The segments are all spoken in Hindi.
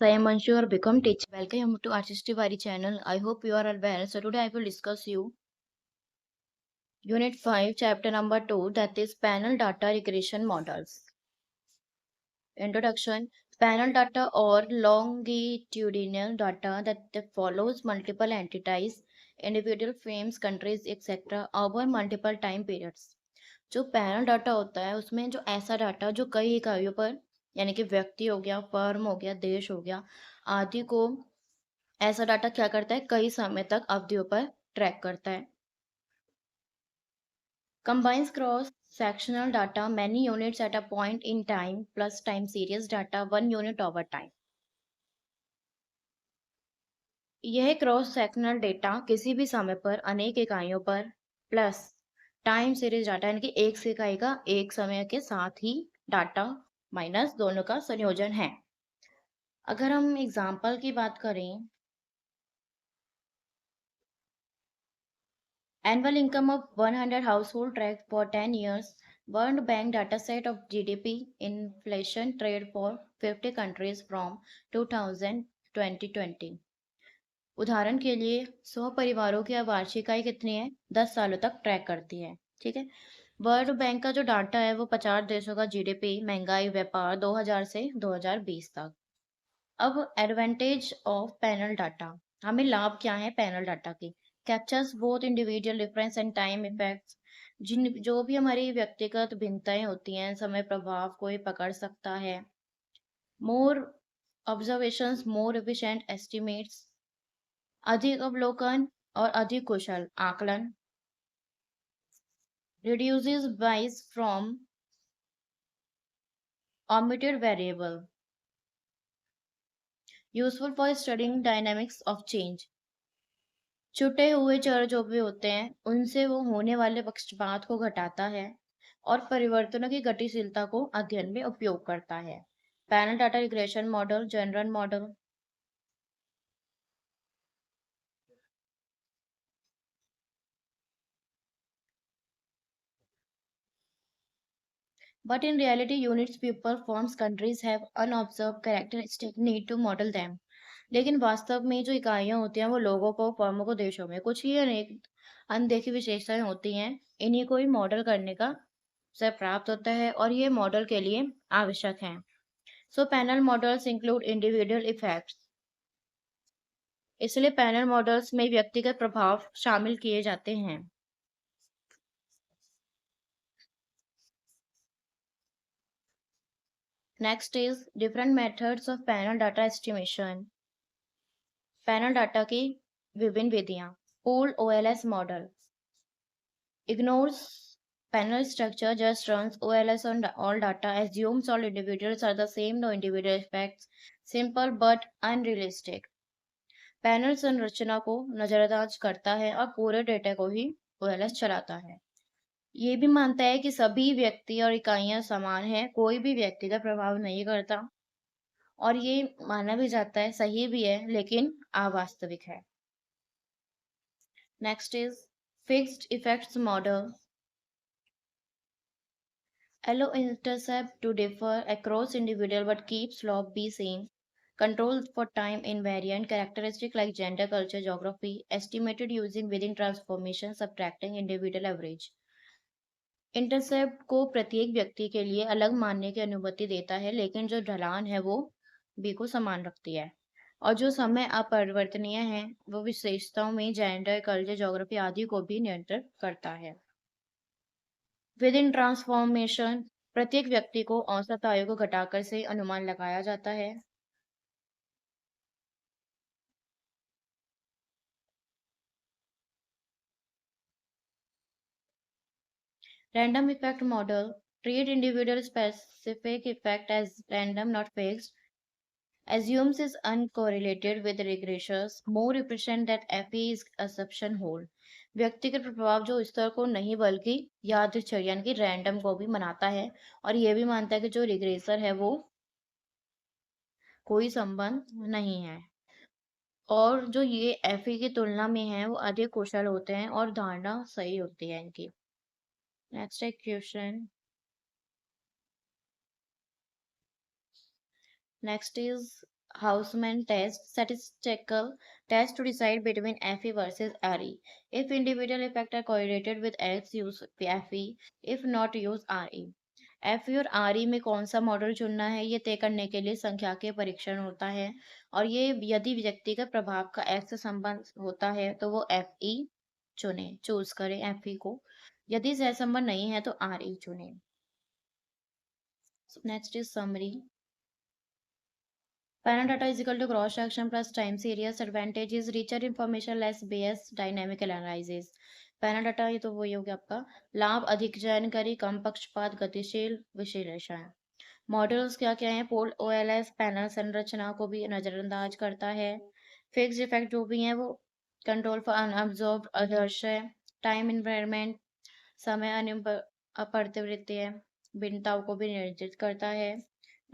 I am Anshu or become teacher. Welcome to Artist Tiwari channel. I hope you are all well. So today I will discuss you Unit 5 chapter number 2, that is panel data regression models. Introduction. Panel data or longitudinal data that follows multiple entities, individual frames, countries, etc. over multiple time periods. जो पैनल डाटा होता है उसमें जो ऐसा डाटा जो कई इकाइयों पर यानी कि व्यक्ति हो गया, फर्म हो गया, देश हो गया आदि को ऐसा डाटा क्या करता है कई समय तक अवधियों पर ट्रैक करता है। Combines cross sectional data many units at a point in time plus time series data 1 unit over time। यह क्रॉस सेक्शनल डेटा किसी भी समय पर अनेक इकाइयों पर प्लस टाइम सीरीज डाटा यानी कि एक से इकाई का एक समय के साथ ही डाटा माइनस दोनों का संयोजन है। अगर हम एग्जाम्पल की बात करें, annual income of 100 household tracked for 10 years, World Bank dataset of GDP inflation trade for 50 countries from 2020। उदाहरण के लिए 100 परिवारों की वार्षिक आय कितनी है 10 सालों तक ट्रैक करती है। ठीक है, वर्ल्ड बैंक का जो डाटा है वो 50 देशों का जीडीपी, महंगाई, व्यापार 2000 से 2020 तक। अब एडवांटेज ऑफ पैनल डाटा, हमें लाभ क्या है पैनल डाटा की। Captures both individual difference and time effects, जो भी हमारी व्यक्तिगत भिन्नताएं होती हैं समय प्रभाव को ये पकड़ सकता है। मोर ऑब्जर्वेशंस, मोर एफिशिएंट एस्टिमेट्स, अधिक अवलोकन और अधिक कुशल आकलन। रिड्यूसेस बाइस from omitted variable, useful for studying dynamics of change, छुटे हुए चर जो भी होते हैं उनसे वो होने वाले पक्षपात को घटाता है और परिवर्तनों की गतिशीलता को अध्ययन में उपयोग करता है। Panel data regression model, general model. But in reality, units, people, forms, countries have unobserved characteristic need to model them। लेकिन वास्तव में जो इकाइयां होती हैं वो लोगों को, फर्मों को, देशों में कुछ ही अनेक अनदेखी विशेषताएं होती हैं, इन्हीं को ही मॉडल करने का से प्राप्त होता है और ये मॉडल के लिए आवश्यक हैं। So panel models include individual effects, इसलिए पैनल मॉडल्स में व्यक्तिगत प्रभाव शामिल किए जाते हैं। Next is different methods of panel data estimation. Panel data की विभिन्न विधियां। Pooled OLS model ignores panel structure, just runs OLS on all data, assumes all individuals are the same, no individual effects, simple but unrealistic। Panel संरचना को नजरअंदाज करता है और पूरे डेटा को ही OLS चलाता है। ये भी मानता है कि सभी व्यक्ति और इकाइयां समान हैं, कोई भी व्यक्ति का प्रभाव नहीं करता, और ये माना भी जाता है, सही भी है, लेकिन अवास्तविक है। Next is fixed effects model, allow intercept to differ across individual but keep slope be same, control for time invariant characteristic like gender, culture, geography, estimated using within transformation subtracting individual average। Intercept को प्रत्येक व्यक्ति के लिए अलग मानने की अनुमति देता है, लेकिन जो ढलान है वो बी को समान रखती है, और जो समय अपरिवर्तनीय है वो विशेषताओं में जेंडर, कल्चर, ज्योग्राफी आदि को भी नियंत्रित करता है। विद इन ट्रांसफॉर्मेशन, प्रत्येक व्यक्ति को औसत आयु को घटाकर से अनुमान लगाया जाता है। Random effect model treat individual specific effect as random not fixed, assumes is uncorrelated with regressors, more efficient that FE is assumption hold। व्यक्तिगत प्रभाव जो स्तर को नहीं बल्कि यादृच्छिक यानी कि रैंडम को भी मनाता है, और ये भी मानता है कि जो रिग्रेसर है वो कोई संबंध नहीं है, और जो ये एफई की तुलना में है वो अधिक कुशल होते हैं और धारणा सही होती है इनकी। नेक्स्ट है question. Next is Hausman test, statistical test to decide between FE versus RE. If individual effects are correlated with X, use FE. If not, use RE. FE और RE में कौन सा मॉडल चुनना है ये तय करने के लिए सांख्यिकीय परीक्षण होता है और ये यदि व्यक्तिगत प्रभाव का X से संबंध होता है तो वो FE चूज करें FE को। यदि सहसंबंध नहीं है तो RE चुनें। Next is summary. Panel data is equal to cross section plus time series. Advantage is richer information, less bias, dynamic analysis. Panel data ये तो वही हो गया आपका। लाभ अधिक जानकारी, कम पक्षपात, गतिशील विश्लेषण। मॉडल्स क्या क्या है? पोल ओएलएस पैनल संरचना को भी नजरअंदाज करता है। फिक्स इफेक्ट जो भी है वो कंट्रोल फॉर अनअब्जॉर्ब अर्श है। टाइम इन्वायरमेंट समय अपरिवर्त्य भिन्नताओं को भी निर्दिष्ट करता है।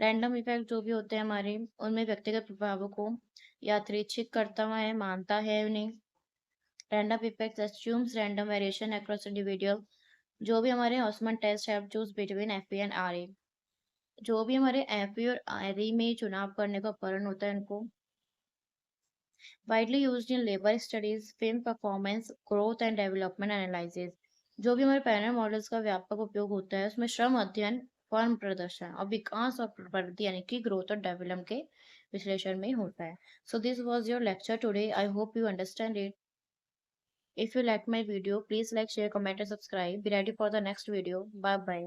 रैंडम इफेक्ट जो भी होते हैं हमारे उनमें व्यक्तिगत प्रभावों को यादृच्छिक करता है मानता है उन्हें। Random effect assumes random variation across individual। जो भी हमारे हॉस्मन टेस्ट है choose between FP and RA. जो भी हमारे एफपी और आरए में चुनाव करने का उपकरण होता है उनको widely used in labor studies, film performance, growth and development analysis। जो भी हमारे पैनल मॉडल्स का व्यापक उपयोग होता है उसमें श्रम अध्ययन, फर्म प्रदर्शन और विकास और प्रवृत्ति यानी कि ग्रोथ और डेवलपमेंट के विश्लेषण में होता है। So this was your lecture today. I hope you understand it. If you like my video, please like, share, comment and subscribe. Be ready for the next video. Bye bye.